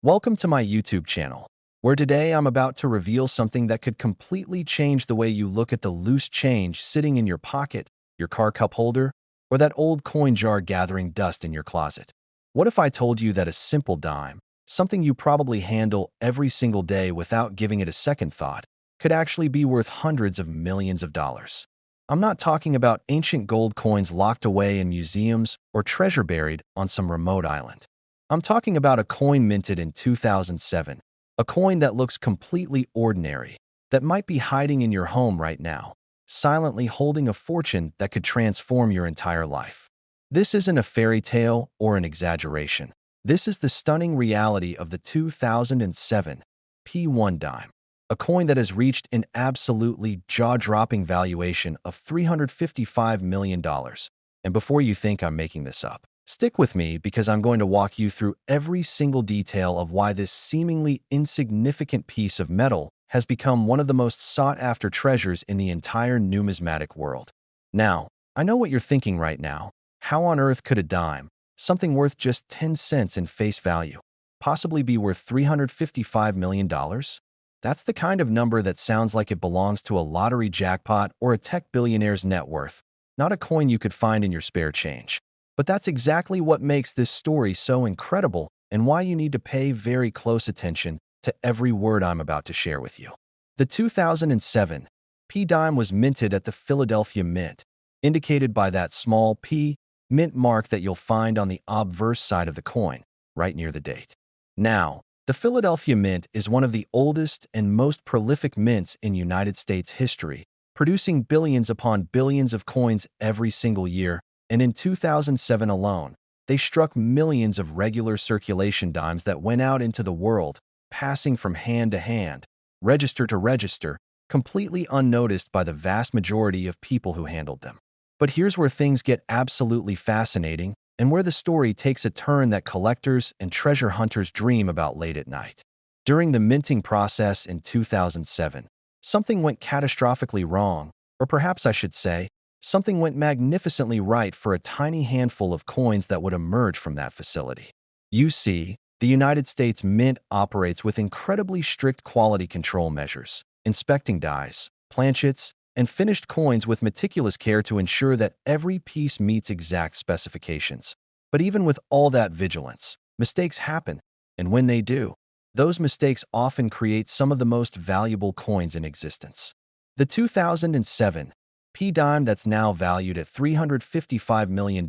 Welcome to my YouTube channel, where today I'm about to reveal something that could completely change the way you look at the loose change sitting in your pocket, your car cup holder, or that old coin jar gathering dust in your closet. What if I told you that a simple dime, something you probably handle every single day without giving it a second thought, could actually be worth hundreds of millions of dollars? I'm not talking about ancient gold coins locked away in museums or treasure buried on some remote island. I'm talking about a coin minted in 2007, a coin that looks completely ordinary, that might be hiding in your home right now, silently holding a fortune that could transform your entire life. This isn't a fairy tale or an exaggeration. This is the stunning reality of the 2007 P1 dime, a coin that has reached an absolutely jaw-dropping valuation of $355 million. And before you think I'm making this up, stick with me because I'm going to walk you through every single detail of why this seemingly insignificant piece of metal has become one of the most sought-after treasures in the entire numismatic world. Now, I know what you're thinking right now. How on earth could a dime, something worth just 10 cents in face value, possibly be worth $355 million? That's the kind of number that sounds like it belongs to a lottery jackpot or a tech billionaire's net worth, not a coin you could find in your spare change. But that's exactly what makes this story so incredible and why you need to pay very close attention to every word I'm about to share with you. The 2007 P dime was minted at the Philadelphia Mint, indicated by that small P mint mark that you'll find on the obverse side of the coin, right near the date. Now, the Philadelphia Mint is one of the oldest and most prolific mints in United States history, producing billions upon billions of coins every single year, and in 2007 alone, they struck millions of regular circulation dimes that went out into the world, passing from hand to hand, register to register, completely unnoticed by the vast majority of people who handled them. But here's where things get absolutely fascinating and where the story takes a turn that collectors and treasure hunters dream about late at night. During the minting process in 2007, something went catastrophically wrong, or perhaps I should say, something went magnificently right for a tiny handful of coins that would emerge from that facility. You see, the United States Mint operates with incredibly strict quality control measures, inspecting dies, planchets, and finished coins with meticulous care to ensure that every piece meets exact specifications. But even with all that vigilance, mistakes happen, and when they do, those mistakes often create some of the most valuable coins in existence. The 2007 P dime, that's now valued at $355 million,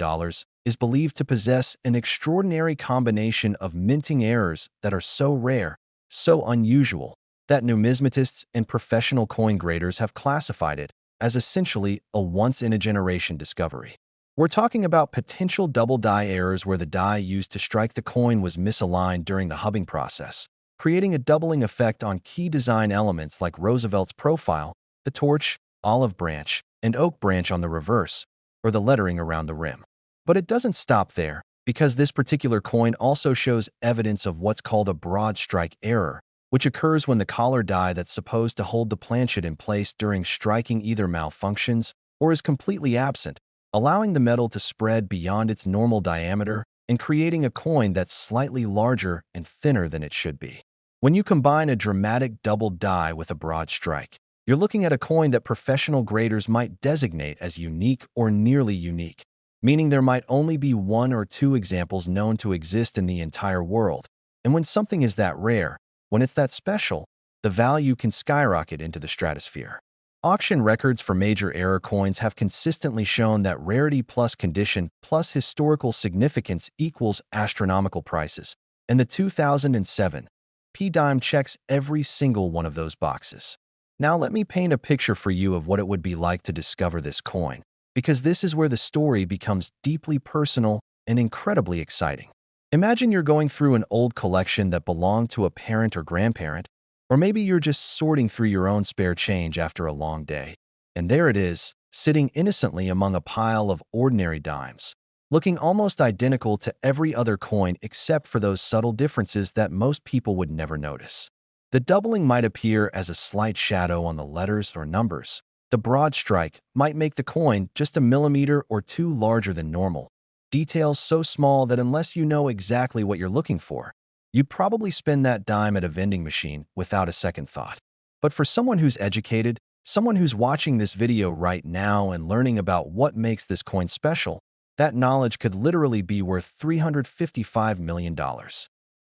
is believed to possess an extraordinary combination of minting errors that are so rare, so unusual, that numismatists and professional coin graders have classified it as essentially a once-in-a-generation discovery. We're talking about potential double die errors where the die used to strike the coin was misaligned during the hubbing process, creating a doubling effect on key design elements like Roosevelt's profile, the torch, olive branch, and oak branch on the reverse, or the lettering around the rim. But it doesn't stop there, because this particular coin also shows evidence of what's called a broad strike error, which occurs when the collar die that's supposed to hold the planchet in place during striking either malfunctions or is completely absent, allowing the metal to spread beyond its normal diameter and creating a coin that's slightly larger and thinner than it should be. When you combine a dramatic double die with a broad strike, you're looking at a coin that professional graders might designate as unique or nearly unique, meaning there might only be one or two examples known to exist in the entire world. And when something is that rare, when it's that special, the value can skyrocket into the stratosphere. Auction records for major error coins have consistently shown that rarity plus condition plus historical significance equals astronomical prices, and the 2007 P dime checks every single one of those boxes. Now let me paint a picture for you of what it would be like to discover this coin, because this is where the story becomes deeply personal and incredibly exciting. Imagine you're going through an old collection that belonged to a parent or grandparent, or maybe you're just sorting through your own spare change after a long day. And there it is, sitting innocently among a pile of ordinary dimes, looking almost identical to every other coin except for those subtle differences that most people would never notice. The doubling might appear as a slight shadow on the letters or numbers. The broad strike might make the coin just a millimeter or two larger than normal. Details so small that unless you know exactly what you're looking for, you'd probably spend that dime at a vending machine without a second thought. But for someone who's educated, someone who's watching this video right now and learning about what makes this coin special, that knowledge could literally be worth $355 million.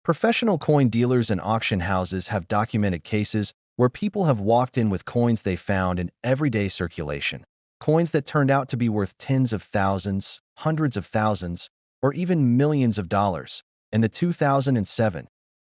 Professional coin dealers and auction houses have documented cases where people have walked in with coins they found in everyday circulation, coins that turned out to be worth tens of thousands, hundreds of thousands, or even millions of dollars. And the 2007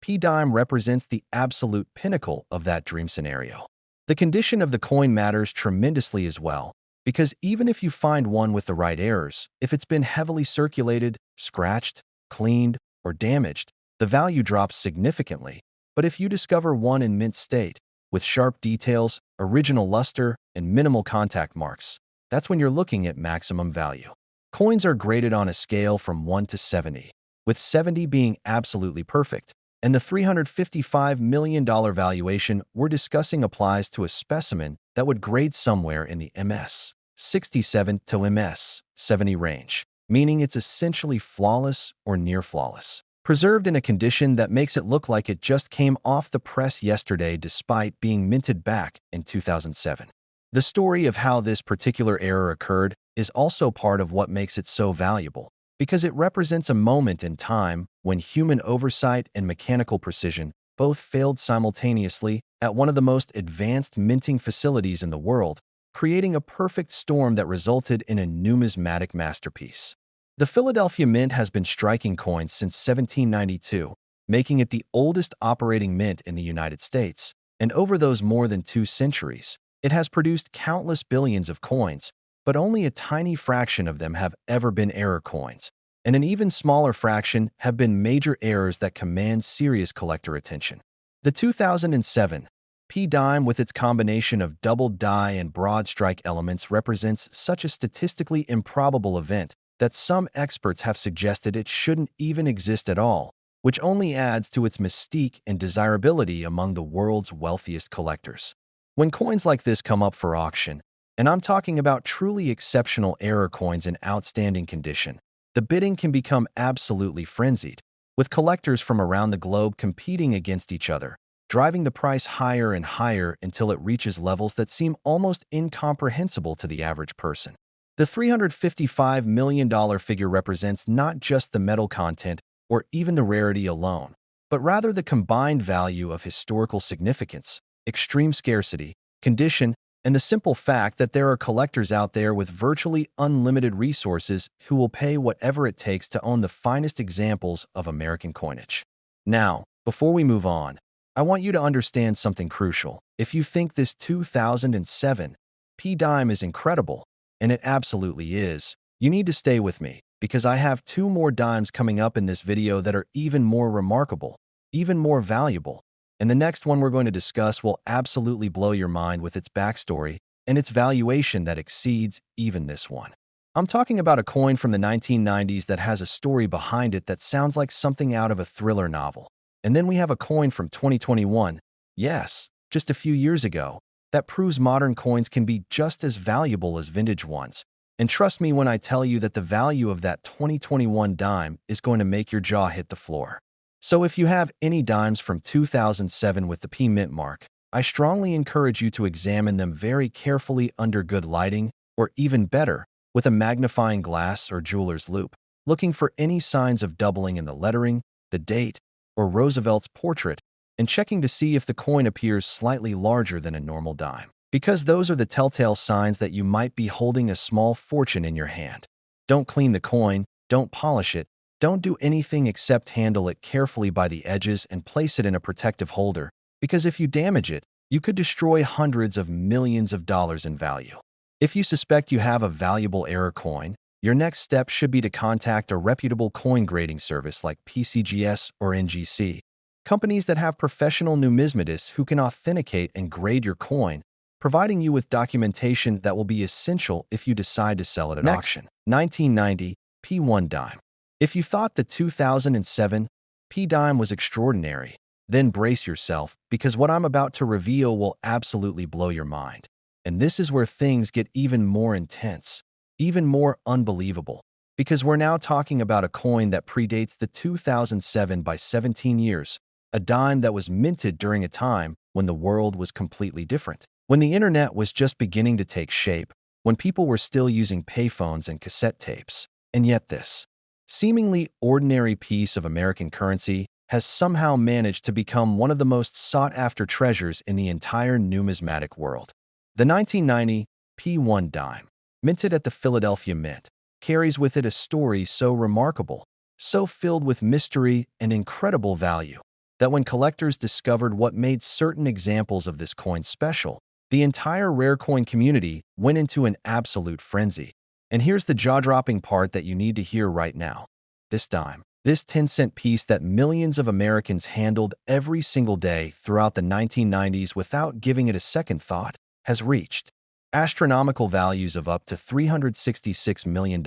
P-Dime represents the absolute pinnacle of that dream scenario. The condition of the coin matters tremendously as well, because even if you find one with the right errors, if it's been heavily circulated, scratched, cleaned, or damaged, the value drops significantly. But if you discover one in mint state, with sharp details, original luster, and minimal contact marks, that's when you're looking at maximum value. Coins are graded on a scale from 1 to 70, with 70 being absolutely perfect, and the $355 million valuation we're discussing applies to a specimen that would grade somewhere in the MS 67 to MS 70 range, meaning it's essentially flawless or near flawless, preserved in a condition that makes it look like it just came off the press yesterday despite being minted back in 2007. The story of how this particular error occurred is also part of what makes it so valuable, because it represents a moment in time when human oversight and mechanical precision both failed simultaneously at one of the most advanced minting facilities in the world, creating a perfect storm that resulted in a numismatic masterpiece. The Philadelphia Mint has been striking coins since 1792, making it the oldest operating mint in the United States, and over those more than 2 centuries, it has produced countless billions of coins, but only a tiny fraction of them have ever been error coins, and an even smaller fraction have been major errors that command serious collector attention. The 2007 P-Dime, with its combination of double die and broad strike elements, represents such a statistically improbable event that some experts have suggested it shouldn't even exist at all, which only adds to its mystique and desirability among the world's wealthiest collectors. When coins like this come up for auction, and I'm talking about truly exceptional error coins in outstanding condition, the bidding can become absolutely frenzied, with collectors from around the globe competing against each other, driving the price higher and higher until it reaches levels that seem almost incomprehensible to the average person. The $355 million figure represents not just the metal content or even the rarity alone, but rather the combined value of historical significance, extreme scarcity, condition, and the simple fact that there are collectors out there with virtually unlimited resources who will pay whatever it takes to own the finest examples of American coinage. Now, before we move on, I want you to understand something crucial. If you think this 2007 P-Dime is incredible, and it absolutely is, you need to stay with me, because I have 2 more dimes coming up in this video that are even more remarkable, even more valuable. And the next one we're going to discuss will absolutely blow your mind with its backstory and its valuation that exceeds even this one. I'm talking about a coin from the 1990s that has a story behind it that sounds like something out of a thriller novel. And then we have a coin from 2021, yes, just a few years ago, that proves modern coins can be just as valuable as vintage ones. And trust me when I tell you that the value of that 2021 dime is going to make your jaw hit the floor. So if you have any dimes from 2007 with the P mint mark, I strongly encourage you to examine them very carefully under good lighting, or even better, with a magnifying glass or jeweler's loupe, looking for any signs of doubling in the lettering, the date, or Roosevelt's portrait, and checking to see if the coin appears slightly larger than a normal dime, because those are the telltale signs that you might be holding a small fortune in your hand. Don't clean the coin, don't polish it, don't do anything except handle it carefully by the edges and place it in a protective holder, because if you damage it, you could destroy hundreds of millions of dollars in value. If you suspect you have a valuable error coin, your next step should be to contact a reputable coin grading service like PCGS or NGC, companies that have professional numismatists who can authenticate and grade your coin, providing you with documentation that will be essential if you decide to sell it at auction. 1990 P1 dime. If you thought the 2007 P-Dime was extraordinary, then brace yourself, because what I'm about to reveal will absolutely blow your mind. And this is where things get even more intense, even more unbelievable. Because we're now talking about a coin that predates the 2007 by 17 years, a dime that was minted during a time when the world was completely different. When the internet was just beginning to take shape, when people were still using payphones and cassette tapes. And yet this seemingly ordinary piece of American currency has somehow managed to become one of the most sought-after treasures in the entire numismatic world. The 1990 P1 dime, minted at the Philadelphia Mint, carries with it a story so remarkable, so filled with mystery and incredible value, that when collectors discovered what made certain examples of this coin special, the entire rare coin community went into an absolute frenzy. And here's the jaw-dropping part that you need to hear right now. This dime, this 10-cent piece that millions of Americans handled every single day throughout the 1990s without giving it a second thought, has reached astronomical values of up to $366 million.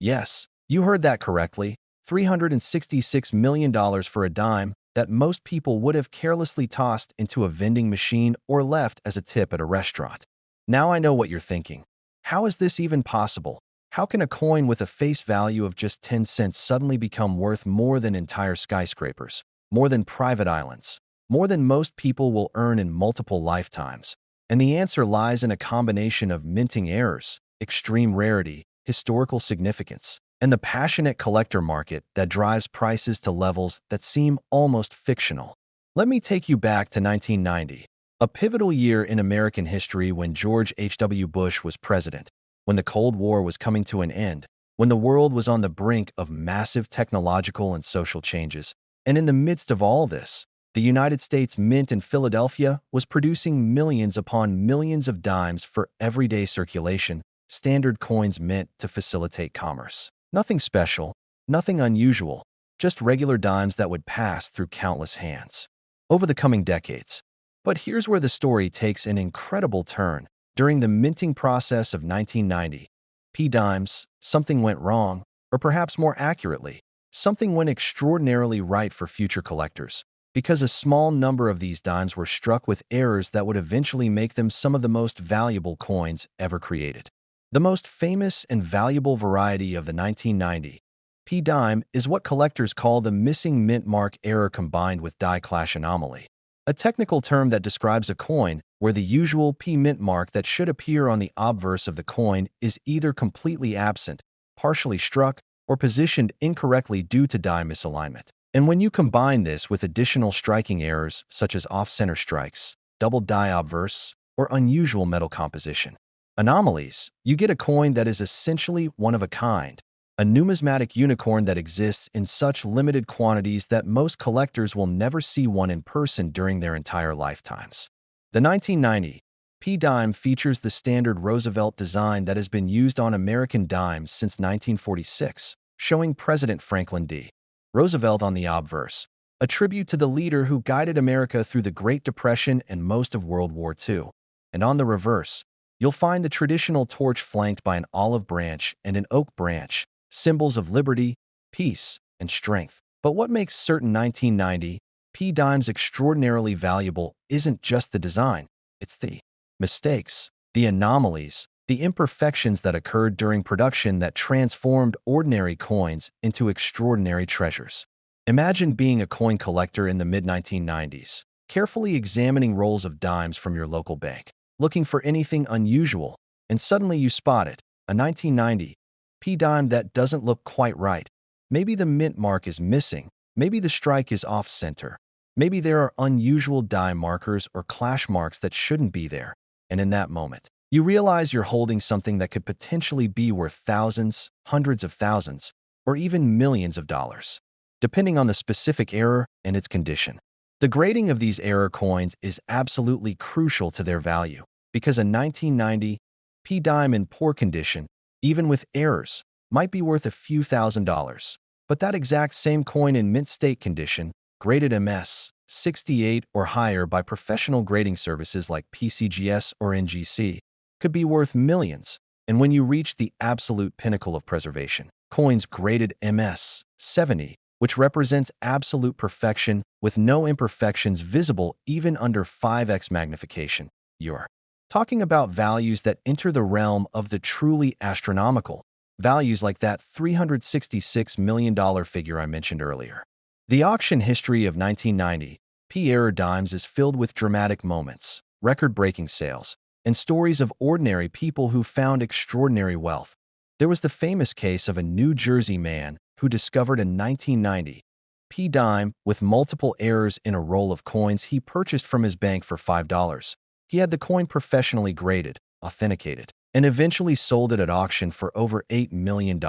Yes, you heard that correctly. $366 million for a dime that most people would have carelessly tossed into a vending machine or left as a tip at a restaurant. Now I know what you're thinking. How is this even possible? How can a coin with a face value of just 10 cents suddenly become worth more than entire skyscrapers, more than private islands, more than most people will earn in multiple lifetimes? And the answer lies in a combination of minting errors, extreme rarity, historical significance, and the passionate collector market that drives prices to levels that seem almost fictional. Let me take you back to 1990, a pivotal year in American history when George H.W. Bush was president, when the Cold War was coming to an end, when the world was on the brink of massive technological and social changes. And in the midst of all this, the United States Mint in Philadelphia was producing millions upon millions of dimes for everyday circulation, standard coins meant to facilitate commerce. Nothing special, nothing unusual, just regular dimes that would pass through countless hands over the coming decades. But here's where the story takes an incredible turn. During the minting process of 1990, P-dimes, something went wrong, or perhaps more accurately, something went extraordinarily right for future collectors, because a small number of these dimes were struck with errors that would eventually make them some of the most valuable coins ever created. The most famous and valuable variety of the 1990 P-dime is what collectors call the missing mint mark error combined with die clash anomaly, a technical term that describes a coin where the usual P mint mark that should appear on the obverse of the coin is either completely absent, partially struck, or positioned incorrectly due to die misalignment. And when you combine this with additional striking errors such as off-center strikes, double die obverse, or unusual metal composition anomalies, you get a coin that is essentially one of a kind, a numismatic unicorn that exists in such limited quantities that most collectors will never see one in person during their entire lifetimes. The 1990 P-dime features the standard Roosevelt design that has been used on American dimes since 1946, showing President Franklin D. Roosevelt on the obverse, a tribute to the leader who guided America through the Great Depression and most of World War II. And on the reverse, you'll find the traditional torch flanked by an olive branch and an oak branch, symbols of liberty, peace, and strength. But what makes certain 1990 P-dimes extraordinarily valuable isn't just the design, it's the mistakes, the anomalies, the imperfections that occurred during production that transformed ordinary coins into extraordinary treasures. Imagine being a coin collector in the mid-1990s, carefully examining rolls of dimes from your local bank, looking for anything unusual, and suddenly you spot it, a 1990 P-dime that doesn't look quite right. Maybe the mint mark is missing, maybe the strike is off-center, maybe there are unusual die markers or clash marks that shouldn't be there, and in that moment, you realize you're holding something that could potentially be worth thousands, hundreds of thousands, or even millions of dollars, depending on the specific error and its condition. The grading of these error coins is absolutely crucial to their value, because a 1990 P-dime in poor condition, even with errors, might be worth a few $1,000s. But that exact same coin in mint state condition, graded MS 68 or higher by professional grading services like PCGS or NGC, could be worth millions. And when you reach the absolute pinnacle of preservation, coins graded MS 70, which represents absolute perfection with no imperfections visible even under 5x magnification, you're talking about values that enter the realm of the truly astronomical. values like that $366 million figure I mentioned earlier. The auction history of 1990 P-era dimes is filled with dramatic moments, record-breaking sales, and stories of ordinary people who found extraordinary wealth. There was the famous case of a New Jersey man who discovered a 1990 P dime with multiple errors in a roll of coins he purchased from his bank for $5. He had the coin professionally graded, authenticated, and eventually sold it at auction for over $8 million,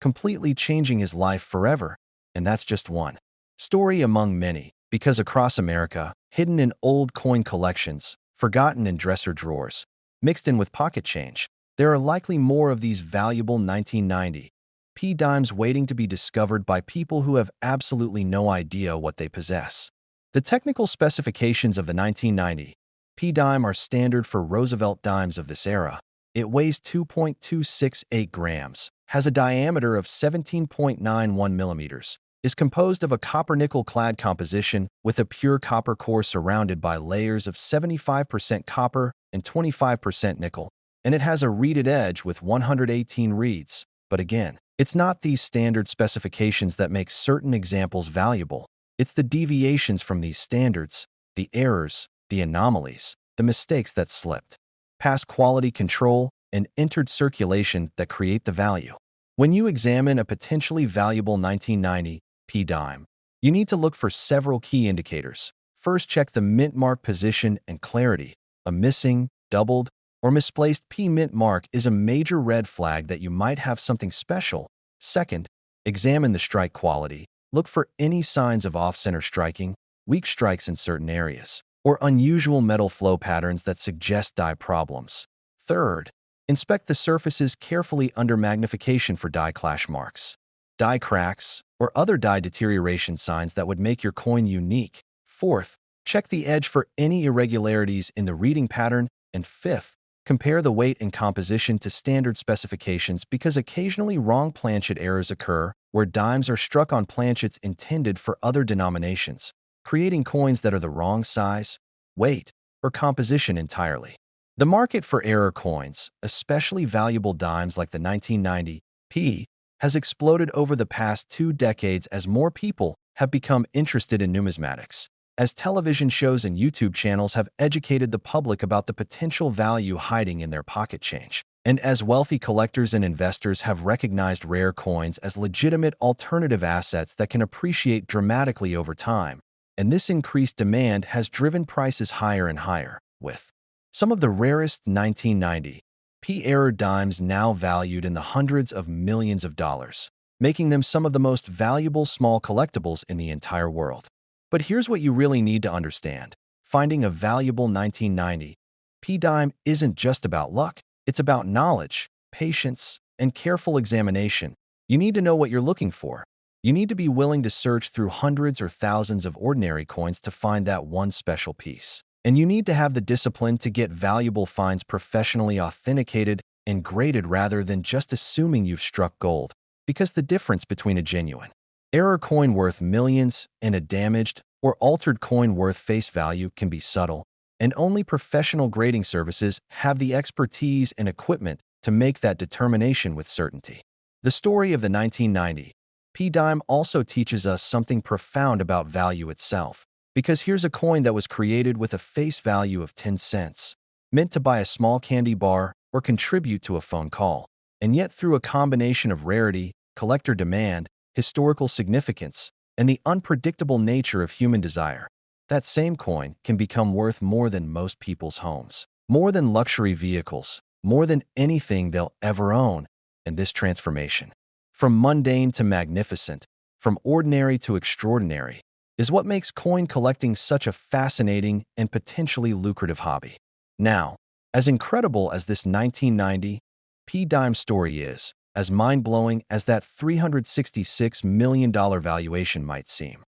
completely changing his life forever. And that's just one story among many, because across America, hidden in old coin collections, forgotten in dresser drawers, mixed in with pocket change, there are likely more of these valuable 1990 P dimes waiting to be discovered by people who have absolutely no idea what they possess. The technical specifications of the 1990 P dime are standard for Roosevelt dimes of this era. It weighs 2.268 grams, has a diameter of 17.91 millimeters, is composed of a copper-nickel clad composition with a pure copper core surrounded by layers of 75% copper and 25% nickel, and it has a reeded edge with 118 reeds. But again, it's not these standard specifications that make certain examples valuable. It's the deviations from these standards, the errors, the anomalies, the mistakes that slipped past quality control and entered circulation that create the value. When you examine a potentially valuable 1990 P dime, you need to look for several key indicators. First, check the mint mark position and clarity. A missing, doubled, or misplaced P mint mark is a major red flag that you might have something special. Second, examine the strike quality. Look for any signs of off-center striking, weak strikes in certain areas, or unusual metal flow patterns that suggest die problems. Third, inspect the surfaces carefully under magnification for die clash marks, die cracks, or other die deterioration signs that would make your coin unique. Fourth, check the edge for any irregularities in the reading pattern. And fifth, compare the weight and composition to standard specifications because occasionally wrong planchet errors occur where dimes are struck on planchets intended for other denominations, creating coins that are the wrong size, weight, or composition entirely. The market for error coins, especially valuable dimes like the 1990 P, has exploded over the past 2 decades as more people have become interested in numismatics, as television shows and YouTube channels have educated the public about the potential value hiding in their pocket change, and as wealthy collectors and investors have recognized rare coins as legitimate alternative assets that can appreciate dramatically over time. And this increased demand has driven prices higher and higher, with some of the rarest 1990 P-era dimes now valued in the hundreds of millions of dollars, making them some of the most valuable small collectibles in the entire world. But here's what you really need to understand. Finding a valuable 1990 P dime isn't just about luck. It's about knowledge, patience, and careful examination. You need to know what you're looking for. You need to be willing to search through hundreds or thousands of ordinary coins to find that one special piece. And you need to have the discipline to get valuable finds professionally authenticated and graded rather than just assuming you've struck gold. Because the difference between a genuine error coin worth millions and a damaged or altered coin worth face value can be subtle, and only professional grading services have the expertise and equipment to make that determination with certainty. The story of the 1990 P dime also teaches us something profound about value itself. Because here's a coin that was created with a face value of 10 cents, meant to buy a small candy bar or contribute to a phone call. And yet through a combination of rarity, collector demand, historical significance, and the unpredictable nature of human desire, that same coin can become worth more than most people's homes, more than luxury vehicles, more than anything they'll ever own. And this transformation, from mundane to magnificent, from ordinary to extraordinary, is what makes coin collecting such a fascinating and potentially lucrative hobby. Now, as incredible as this 1990 P dime story is, as mind-blowing as that $366 million valuation might seem.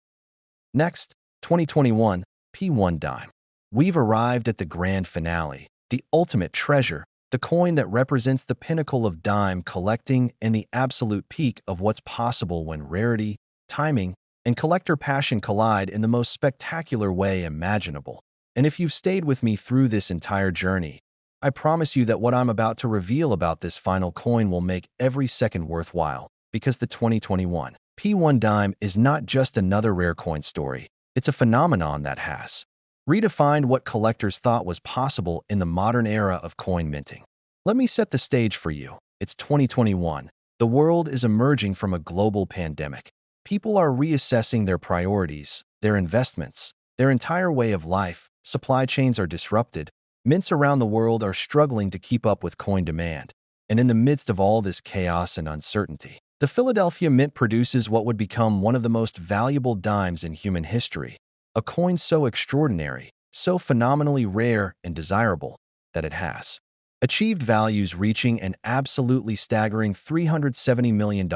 Next, 2021 P1 dime. We've arrived at the grand finale, the ultimate treasure, the coin that represents the pinnacle of dime collecting and the absolute peak of what's possible when rarity, timing, and collector passion collide in the most spectacular way imaginable. And if you've stayed with me through this entire journey, I promise you that what I'm about to reveal about this final coin will make every second worthwhile, because the 2021 P1 dime is not just another rare coin story, it's a phenomenon that has redefined what collectors thought was possible in the modern era of coin minting. Let me set the stage for you. It's 2021. The world is emerging from a global pandemic. People are reassessing their priorities, their investments, their entire way of life. Supply chains are disrupted. Mints around the world are struggling to keep up with coin demand. And in the midst of all this chaos and uncertainty, the Philadelphia Mint produces what would become one of the most valuable dimes in human history, a coin so extraordinary, so phenomenally rare and desirable, that it has achieved values reaching an absolutely staggering $370 million,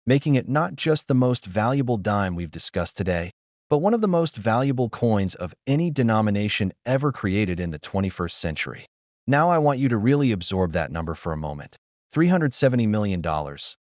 making it not just the most valuable dime we've discussed today, but one of the most valuable coins of any denomination ever created in the 21st century. Now I want you to really absorb that number for a moment. $370 million.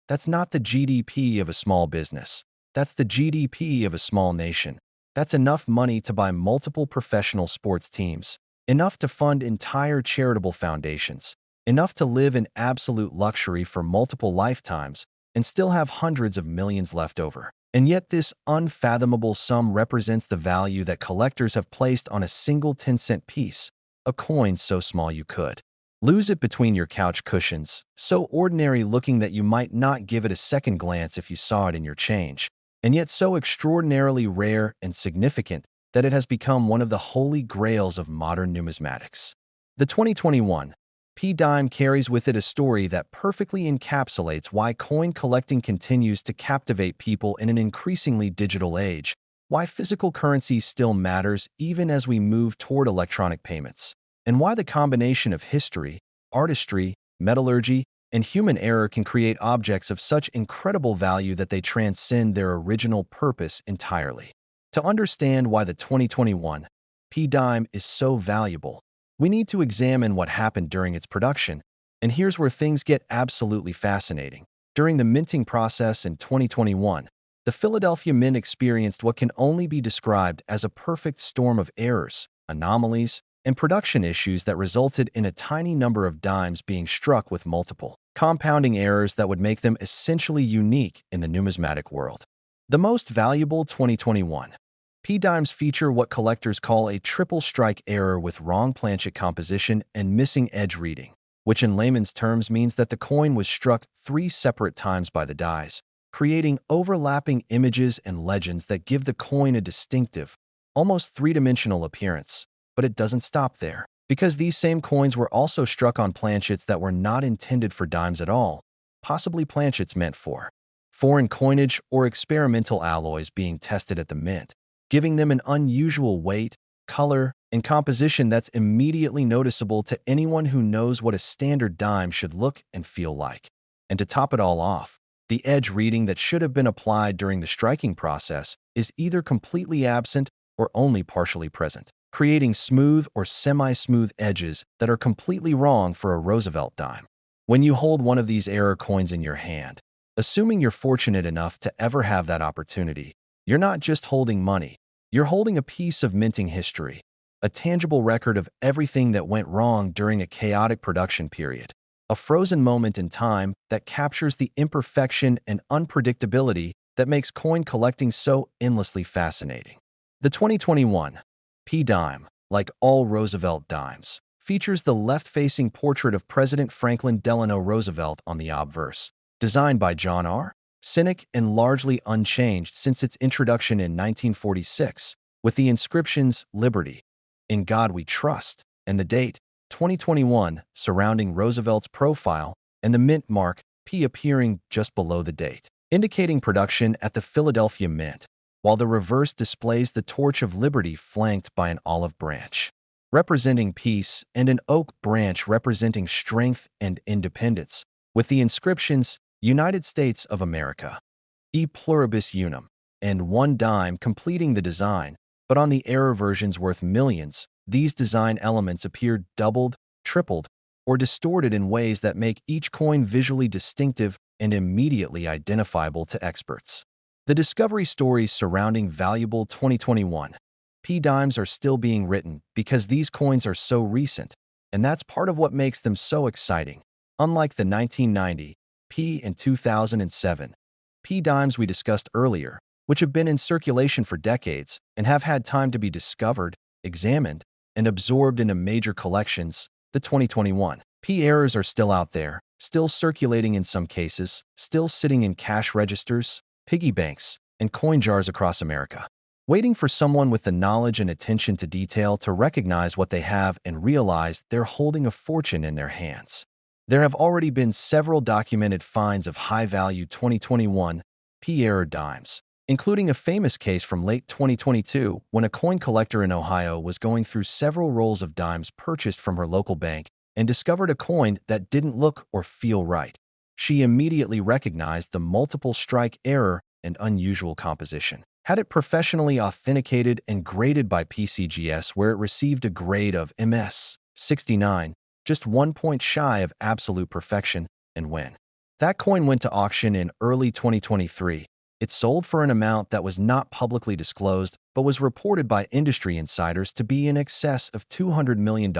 That's not the GDP of a small business. That's the GDP of a small nation. That's enough money to buy multiple professional sports teams, enough to fund entire charitable foundations, enough to live in absolute luxury for multiple lifetimes, and still have hundreds of millions left over. And yet this unfathomable sum represents the value that collectors have placed on a single 10-cent piece, a coin so small you could lose it between your couch cushions, so ordinary looking that you might not give it a second glance if you saw it in your change, and yet so extraordinarily rare and significant that it has become one of the holy grails of modern numismatics. The 2021 P-Dime carries with it a story that perfectly encapsulates why coin collecting continues to captivate people in an increasingly digital age, why physical currency still matters even as we move toward electronic payments, and why the combination of history, artistry, metallurgy, and human error can create objects of such incredible value that they transcend their original purpose entirely. To understand why the 2021 P-Dime is so valuable, we need to examine what happened during its production, and here's where things get absolutely fascinating. During the minting process in 2021, the Philadelphia Mint experienced what can only be described as a perfect storm of errors, anomalies, and production issues that resulted in a tiny number of dimes being struck with multiple compounding errors that would make them essentially unique in the numismatic world. The most valuable 2021 P-Dimes feature what collectors call a triple strike error with wrong planchet composition and missing edge reading, which in layman's terms means that the coin was struck 3 separate times by the dies, creating overlapping images and legends that give the coin a distinctive, almost three-dimensional appearance. But it doesn't stop there, because these same coins were also struck on planchets that were not intended for dimes at all, possibly planchets meant for foreign coinage or experimental alloys being tested at the mint, giving them an unusual weight, color, and composition that's immediately noticeable to anyone who knows what a standard dime should look and feel like. And to top it all off, the edge reading that should have been applied during the striking process is either completely absent or only partially present, creating smooth or semi-smooth edges that are completely wrong for a Roosevelt dime. When you hold one of these error coins in your hand, assuming you're fortunate enough to ever have that opportunity, you're not just holding money, you're holding a piece of minting history, a tangible record of everything that went wrong during a chaotic production period, a frozen moment in time that captures the imperfection and unpredictability that makes coin collecting so endlessly fascinating. The 2021 P-Dime, like all Roosevelt dimes, features the left-facing portrait of President Franklin Delano Roosevelt on the obverse, designed by John R. Cynic and largely unchanged since its introduction in 1946, with the inscriptions "Liberty," "In God We Trust," and the date 2021 surrounding Roosevelt's profile, and the mint mark P appearing just below the date, indicating production at the Philadelphia Mint, while the reverse displays the torch of liberty flanked by an olive branch representing peace and an oak branch representing strength and independence, with the inscriptions "United States of America," "E Pluribus Unum," and "1 dime" completing the design. But on the error versions worth millions, these design elements appear doubled, tripled, or distorted in ways that make each coin visually distinctive and immediately identifiable to experts. The discovery stories surrounding valuable 2021 P-Dimes are still being written because these coins are so recent, and that's part of what makes them so exciting. Unlike the 1990 P and 2007 P dimes we discussed earlier, which have been in circulation for decades and have had time to be discovered, examined, and absorbed into major collections, the 2021 P errors are still out there, still circulating in some cases, still sitting in cash registers, piggy banks, and coin jars across America, waiting for someone with the knowledge and attention to detail to recognize what they have and realize they're holding a fortune in their hands. There have already been several documented finds of high-value 2021 P-error dimes, including a famous case from late 2022 when a coin collector in Ohio was going through several rolls of dimes purchased from her local bank and discovered a coin that didn't look or feel right. She immediately recognized the multiple strike error and unusual composition, had it professionally authenticated and graded by PCGS, where it received a grade of MS 69, just 1 point shy of absolute perfection, and when that coin went to auction in early 2023, it sold for an amount that was not publicly disclosed but was reported by industry insiders to be in excess of $200 million.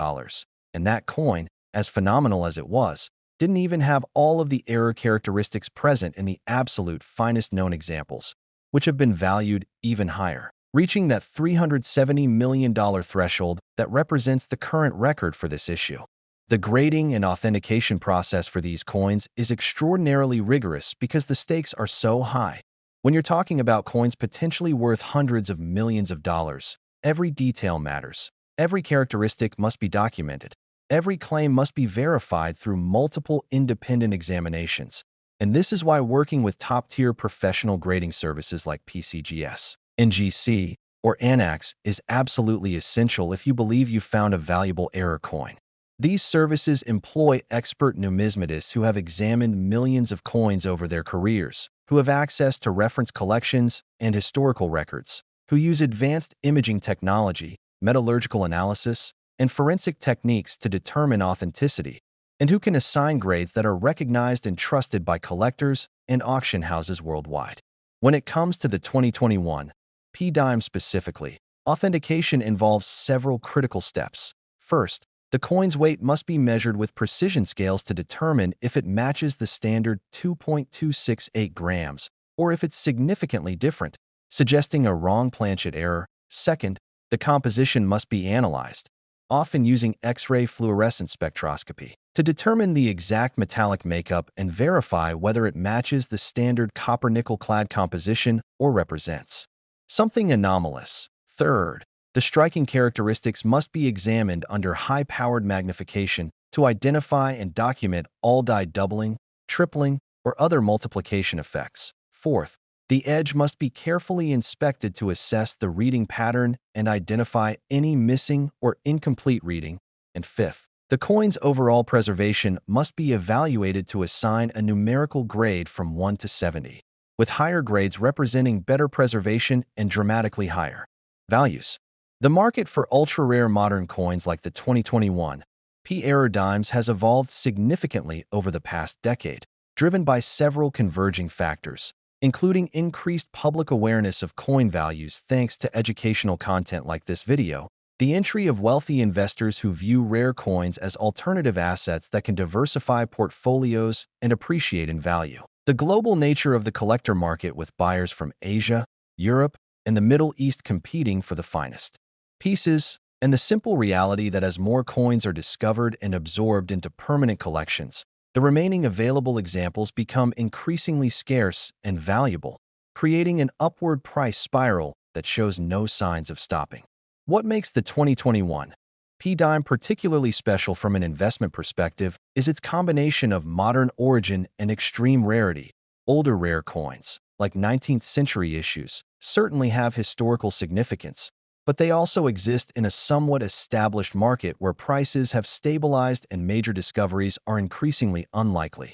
And that coin, as phenomenal as it was, didn't even have all of the error characteristics present in the absolute finest known examples, which have been valued even higher, reaching that $370 million threshold that represents the current record for this issue. The grading and authentication process for these coins is extraordinarily rigorous because the stakes are so high. When you're talking about coins potentially worth hundreds of millions of dollars, every detail matters. Every characteristic must be documented. Every claim must be verified through multiple independent examinations. And this is why working with top-tier professional grading services like PCGS, NGC, or ANAX is absolutely essential if you believe you found a valuable error coin. These services employ expert numismatists who have examined millions of coins over their careers, who have access to reference collections and historical records, who use advanced imaging technology, metallurgical analysis, and forensic techniques to determine authenticity, and who can assign grades that are recognized and trusted by collectors and auction houses worldwide. When it comes to the 2021 P-dime specifically, authentication involves several critical steps. First, the coin's weight must be measured with precision scales to determine if it matches the standard 2.268 grams or if it's significantly different, suggesting a wrong planchet error. Second, the composition must be analyzed, often using X-ray fluorescence spectroscopy, to determine the exact metallic makeup and verify whether it matches the standard copper-nickel clad composition or represents something anomalous. Third, the striking characteristics must be examined under high-powered magnification to identify and document all die doubling, tripling, or other multiplication effects. Fourth, the edge must be carefully inspected to assess the reading pattern and identify any missing or incomplete reading. And fifth, the coin's overall preservation must be evaluated to assign a numerical grade from 1 to 70, with higher grades representing better preservation and dramatically higher values. The market for ultra-rare modern coins like the 2021 P-error dimes has evolved significantly over the past decade, driven by several converging factors, including increased public awareness of coin values thanks to educational content like this video, the entry of wealthy investors who view rare coins as alternative assets that can diversify portfolios and appreciate in value, the global nature of the collector market with buyers from Asia, Europe, and the Middle East competing for the finest pieces, and the simple reality that as more coins are discovered and absorbed into permanent collections, the remaining available examples become increasingly scarce and valuable, creating an upward price spiral that shows no signs of stopping. What makes the 2021 P-dime particularly special from an investment perspective is its combination of modern origin and extreme rarity. Older rare coins, like 19th century issues, certainly have historical significance, but they also exist in a somewhat established market where prices have stabilized and major discoveries are increasingly unlikely.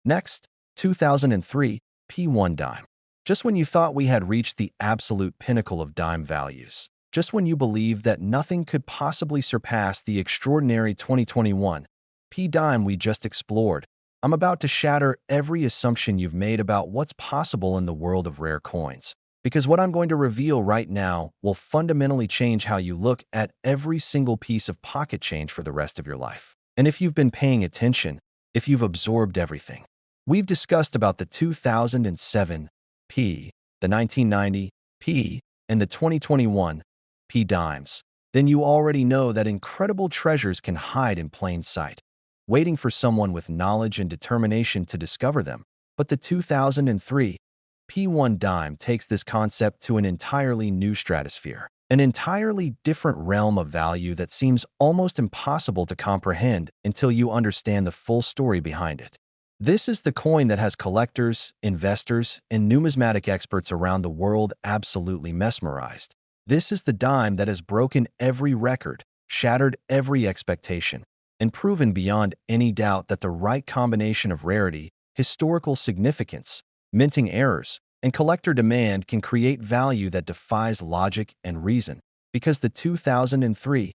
Next, 2003 P1 dime. Just when you thought we had reached the absolute pinnacle of dime values, just when you believed that nothing could possibly surpass the extraordinary 2021 P-dime we just explored, I'm about to shatter every assumption you've made about what's possible in the world of rare coins. because what I'm going to reveal right now will fundamentally change how you look at every single piece of pocket change for the rest of your life. And if you've been paying attention, if you've absorbed everything we've discussed about the 2007 P, the 1990 P, and the 2021 P dimes, then you already know that incredible treasures can hide in plain sight, waiting for someone with knowledge and determination to discover them. But the 2003 P1 dime takes this concept to an entirely new stratosphere, an entirely different realm of value that seems almost impossible to comprehend until you understand the full story behind it. This is the coin that has collectors, investors, and numismatic experts around the world absolutely mesmerized. This is the dime that has broken every record, shattered every expectation, and proven beyond any doubt that the right combination of rarity, historical significance, minting errors, and collector demand can create value that defies logic and reason. Because the 2003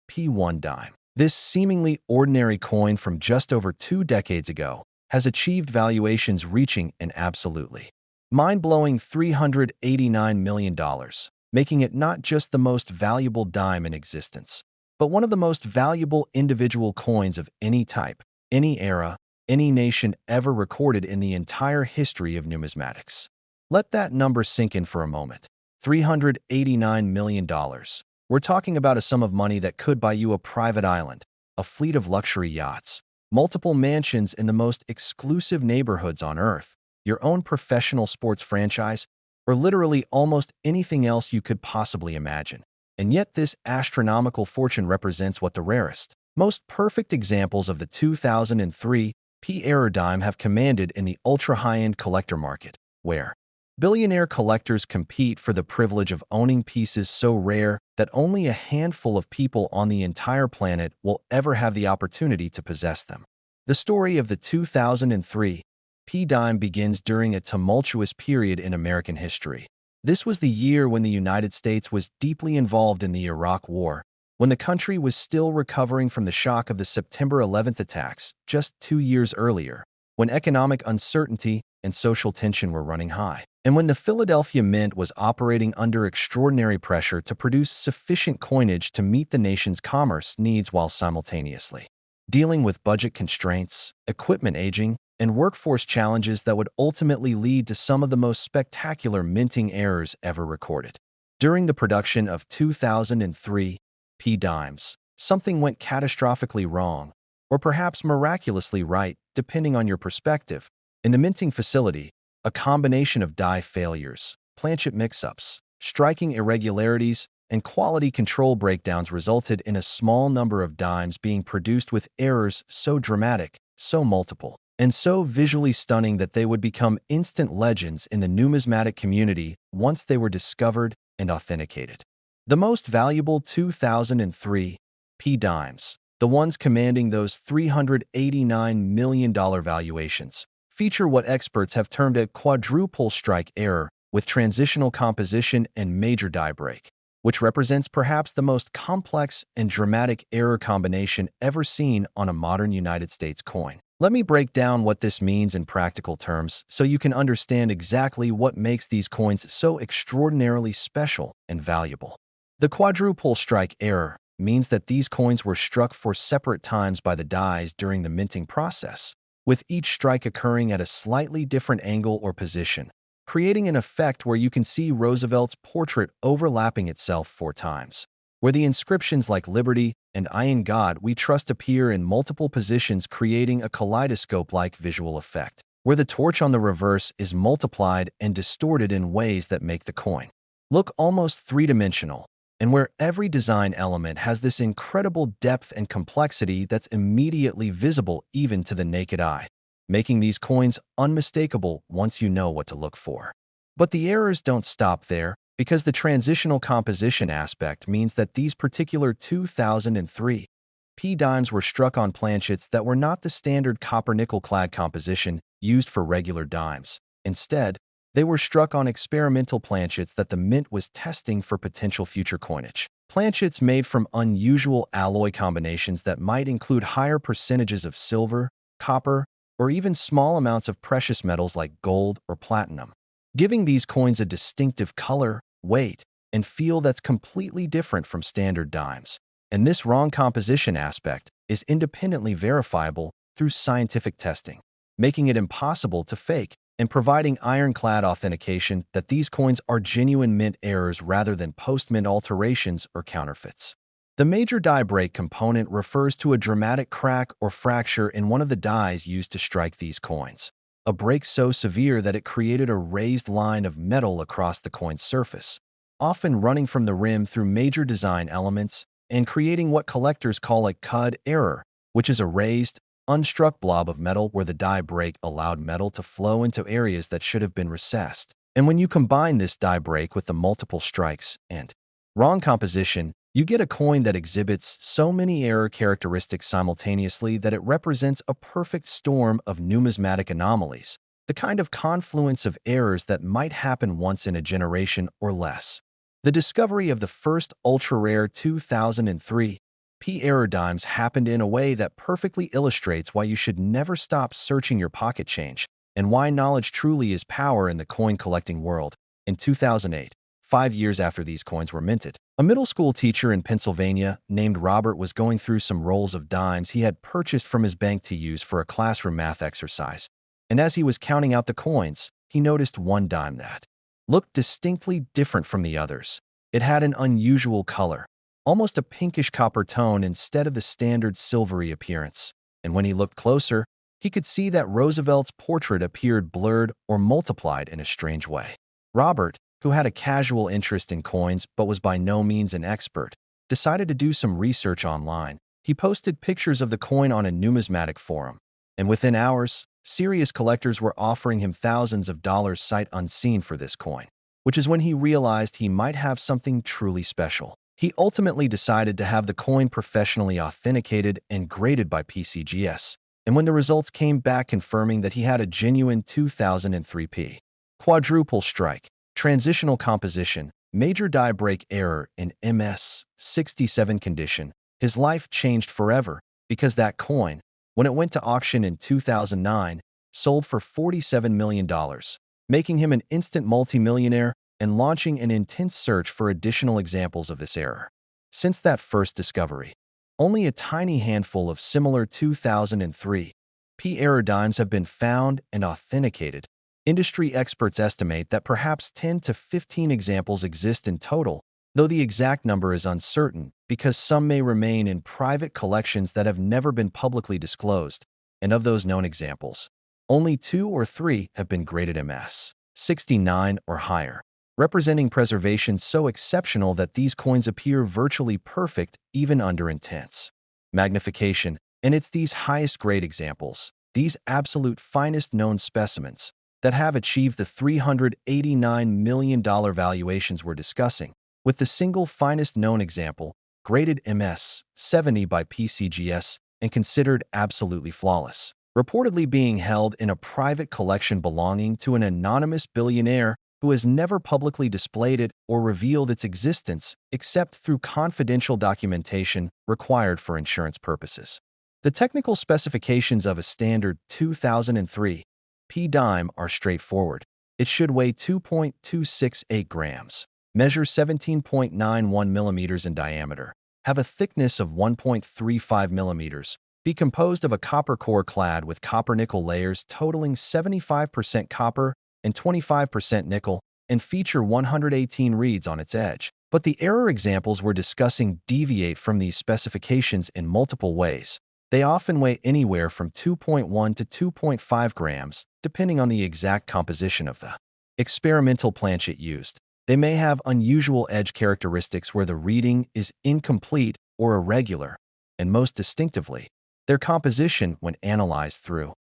P1 dime, this seemingly ordinary coin from just over 2 decades ago, has achieved valuations reaching an absolutely mind-blowing $389 million, making it not just the most valuable dime in existence, but one of the most valuable individual coins of any type, any era, any nation ever recorded in the entire history of numismatics. Let that number sink in for a moment. $389 million. We're talking about a sum of money that could buy you a private island, a fleet of luxury yachts, multiple mansions in the most exclusive neighborhoods on Earth, your own professional sports franchise, or literally almost anything else you could possibly imagine. And yet this astronomical fortune represents what the rarest, most perfect examples of the 2003 P-era dime have commanded in the ultra-high-end collector market, where billionaire collectors compete for the privilege of owning pieces so rare that only a handful of people on the entire planet will ever have the opportunity to possess them. The story of the 2003 P-dime begins during a tumultuous period in American history. This was the year when the United States was deeply involved in the Iraq War, when the country was still recovering from the shock of the September 11th attacks just 2 years earlier, when economic uncertainty and social tension were running high, and when the Philadelphia Mint was operating under extraordinary pressure to produce sufficient coinage to meet the nation's commerce needs while simultaneously dealing with budget constraints, equipment aging, and workforce challenges that would ultimately lead to some of the most spectacular minting errors ever recorded. During the production of 2003 P-dimes, something went catastrophically wrong, or perhaps miraculously right, depending on your perspective. In the minting facility, a combination of die failures, planchet mix-ups, striking irregularities, and quality control breakdowns resulted in a small number of dimes being produced with errors so dramatic, so multiple, and so visually stunning that they would become instant legends in the numismatic community once they were discovered and authenticated. The most valuable 2003 P-dimes, the ones commanding those $389 million valuations, feature what experts have termed a quadruple strike error with transitional composition and major die break, which represents perhaps the most complex and dramatic error combination ever seen on a modern United States coin. Let me break down what this means in practical terms so you can understand exactly what makes these coins so extraordinarily special and valuable. The quadruple strike error means that these coins were struck for separate times by the dies during the minting process, with each strike occurring at a slightly different angle or position, creating an effect where you can see Roosevelt's portrait overlapping itself 4 times, where the inscriptions like Liberty and I in God We Trust appear in multiple positions, creating a kaleidoscope-like visual effect, where the torch on the reverse is multiplied and distorted in ways that make the coin look almost three-dimensional, and where every design element has this incredible depth and complexity that's immediately visible even to the naked eye, making these coins unmistakable once you know what to look for. But the errors don't stop there, because the transitional composition aspect means that these particular 2003 P-dimes were struck on planchets that were not the standard copper-nickel clad composition used for regular dimes. Instead, they were struck on experimental planchets that the Mint was testing for potential future coinage. Planchets made from unusual alloy combinations that might include higher percentages of silver, copper, or even small amounts of precious metals like gold or platinum. giving these coins a distinctive color, weight, and feel that's completely different from standard dimes. And this wrong composition aspect is independently verifiable through scientific testing, making it impossible to fake and providing ironclad authentication that these coins are genuine mint errors rather than post-mint alterations or counterfeits. The major die break component refers to a dramatic crack or fracture in one of the dies used to strike these coins, a break so severe that it created a raised line of metal across the coin's surface, often running from the rim through major design elements and creating what collectors call a cud error, which is a raised, unstruck blob of metal where the die break allowed metal to flow into areas that should have been recessed. And when you combine this die break with the multiple strikes and wrong composition, you get a coin that exhibits so many error characteristics simultaneously that it represents a perfect storm of numismatic anomalies, the kind of confluence of errors that might happen once in a generation or less. The discovery of the first ultra-rare 2003 P-error dimes happened in a way that perfectly illustrates why you should never stop searching your pocket change and why knowledge truly is power in the coin-collecting world. In 2008, 5 years after these coins were minted, a middle school teacher in Pennsylvania named Robert was going through some rolls of dimes he had purchased from his bank to use for a classroom math exercise. And as he was counting out the coins, he noticed one dime that looked distinctly different from the others. It had an unusual color, almost a pinkish copper tone instead of the standard silvery appearance. And when he looked closer, he could see that Roosevelt's portrait appeared blurred or multiplied in a strange way. Robert, who had a casual interest in coins but was by no means an expert, decided to do some research online. He posted pictures of the coin on a numismatic forum, and within hours, serious collectors were offering him thousands of dollars sight unseen for this coin, which is when he realized he might have something truly special. He ultimately decided to have the coin professionally authenticated and graded by PCGS, and when the results came back confirming that he had a genuine 2003 P quadruple strike, transitional composition, major die break error in MS-67 condition, his life changed forever because that coin, when it went to auction in 2009, sold for $47 million, making him an instant multimillionaire and launching an intense search for additional examples of this error. Since that first discovery, only a tiny handful of similar 2003 P-error dimes have been found and authenticated. Industry experts estimate that perhaps 10 to 15 examples exist in total, though the exact number is uncertain because some may remain in private collections that have never been publicly disclosed, and of those known examples, only 2 or 3 have been graded MS-69 or higher, representing preservation so exceptional that these coins appear virtually perfect even under intense magnification. And it's these highest grade examples, these absolute finest known specimens, that have achieved the $389 million valuations we're discussing, with the single finest known example, graded MS-70 by PCGS and considered absolutely flawless, reportedly being held in a private collection belonging to an anonymous billionaire who has never publicly displayed it or revealed its existence except through confidential documentation required for insurance purposes. The technical specifications of a standard 2003 P dime are straightforward. It should weigh 2.268 grams, measure 17.91 millimeters in diameter, have a thickness of 1.35 millimeters, be composed of a copper core clad with copper-nickel layers totaling 75% copper and 25% nickel, and feature 118 reeds on its edge. But the error examples we're discussing deviate from these specifications in multiple ways. They often weigh anywhere from 2.1 to 2.5 grams, depending on the exact composition of the experimental planchet used. They may have unusual edge characteristics where the reading is incomplete or irregular, and most distinctively, their composition when analyzed through